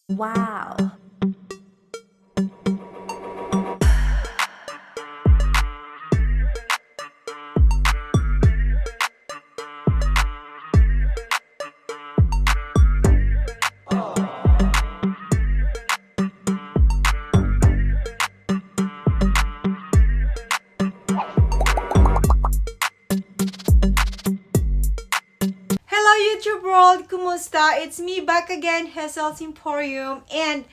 Wow. Hello YouTube world, kumusta? It's me back again, Hazel's Emporium, and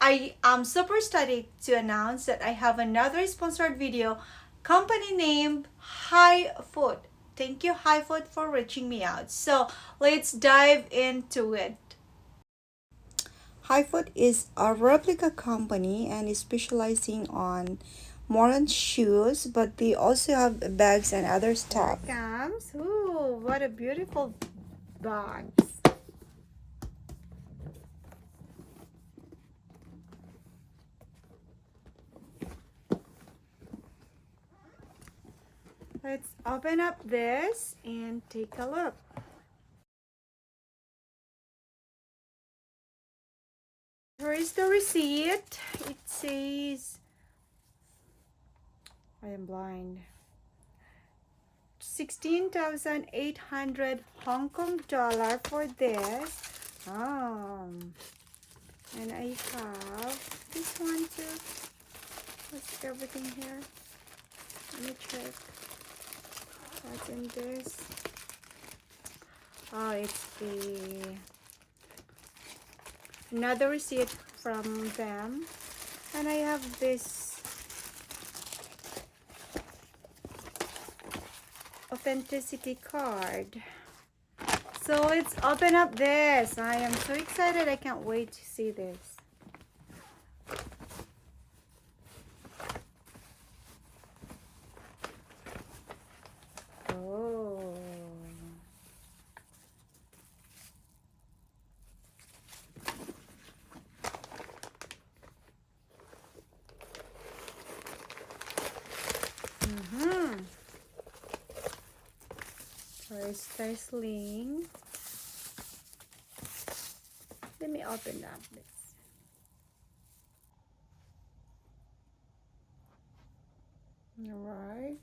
I am super stoked to announce that I have another sponsored video, company name High Food. Thank you High Food for reaching me out. So let's dive into it. High Food is a replica company and is specializing on more on shoes, but they also have bags and other stuff. Here it comes. Ooh, what a beautiful bags. Let's open up this and take a look. Here is the receipt. It says, I am blind, 16,800 Hong Kong dollar for this. And I have this one too. What's everything here? Let me check. What's in this? Oh, it's another receipt from them. And I have this authenticity card. So let's open up this. I am so excited. I can't wait to see this. Oh. First sling. Let me open up this. Alright.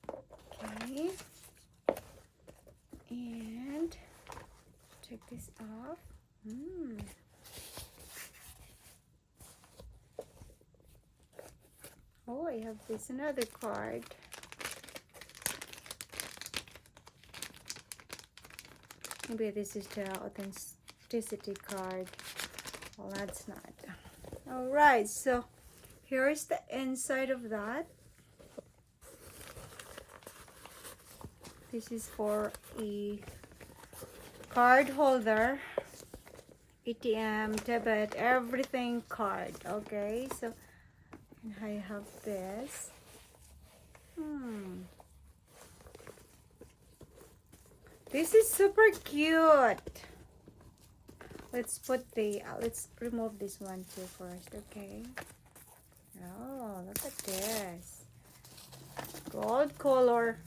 Okay. And take this off. Oh, I have this another card. Maybe this is the authenticity card. Well, that's not. Alright, so here's the inside of that. This is for a card holder, ATM, debit, everything card. Okay, so and I have this. This is super cute. Let's put the let's remove this one too first. Okay. Oh, look at this gold color.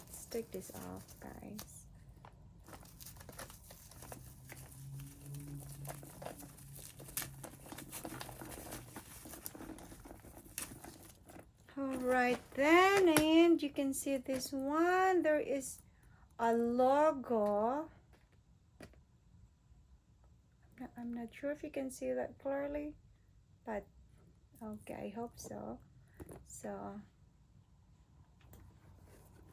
Let's take this off, guys. Alright then, and you can see this one. There is a logo. I'm not sure if you can see that clearly, but okay, I hope so. So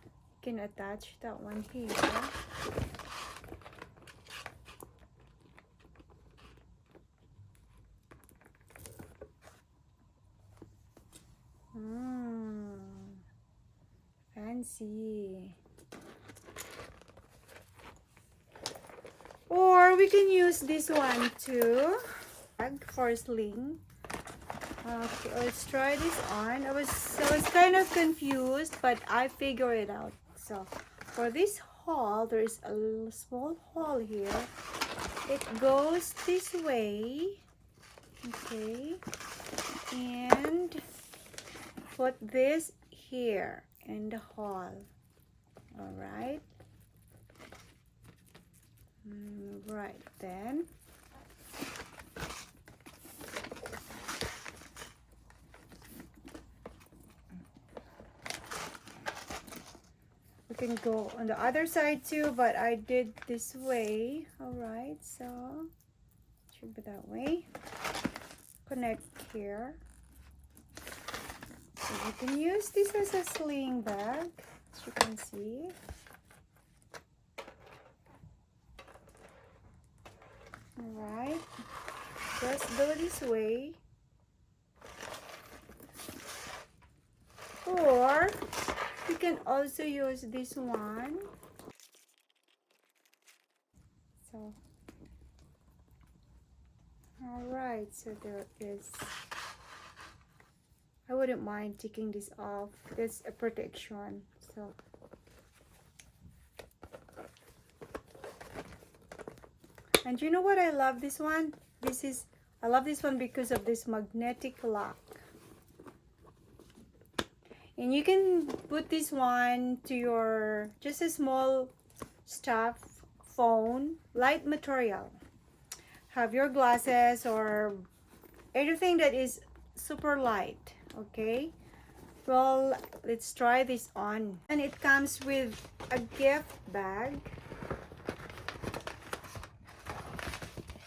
you can attach that one here. Fancy. Or we can use this one too, for sling. Okay, let's try this on. I was kind of confused, but I figured it out. So for this hole, there's a small hole here. It goes this way. Okay, and put this here in the hole. All right. Right then. can go on the other side too, but I did this way. All right, so it should be that way. Connect here. So you can use this as a sling bag, as you can see. All right, just go this way. Or you can also use this one. So, all right, so there is, I wouldn't mind taking this off. It's a protection. So, and you know what, I love this one? I love this one because of this magnetic lock. And you can put this one to your, just a small stuff phone, light material. Have your glasses or anything that is super light, okay? Well, let's try this on. And it comes with a gift bag.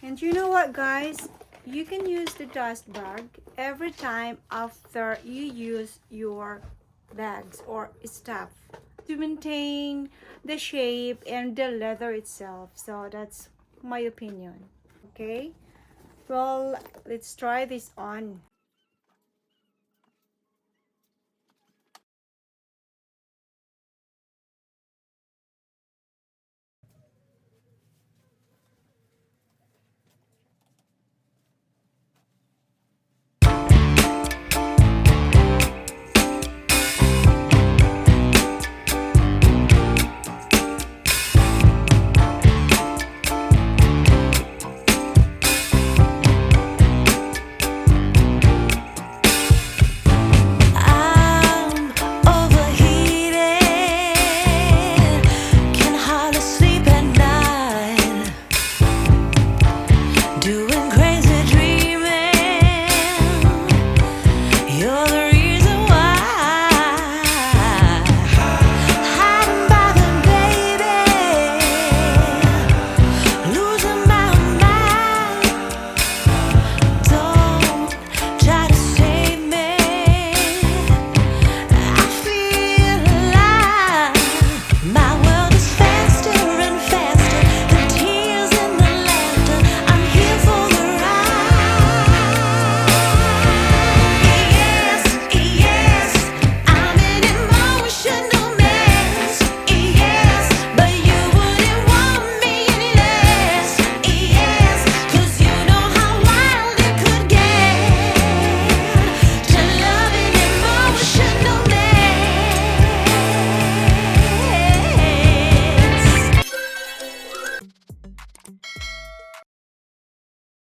And you know what, guys? You can use the dust bag every time after you use your bags or stuff to maintain the shape and the leather itself. So that's my opinion. Okay, well, let's try this on.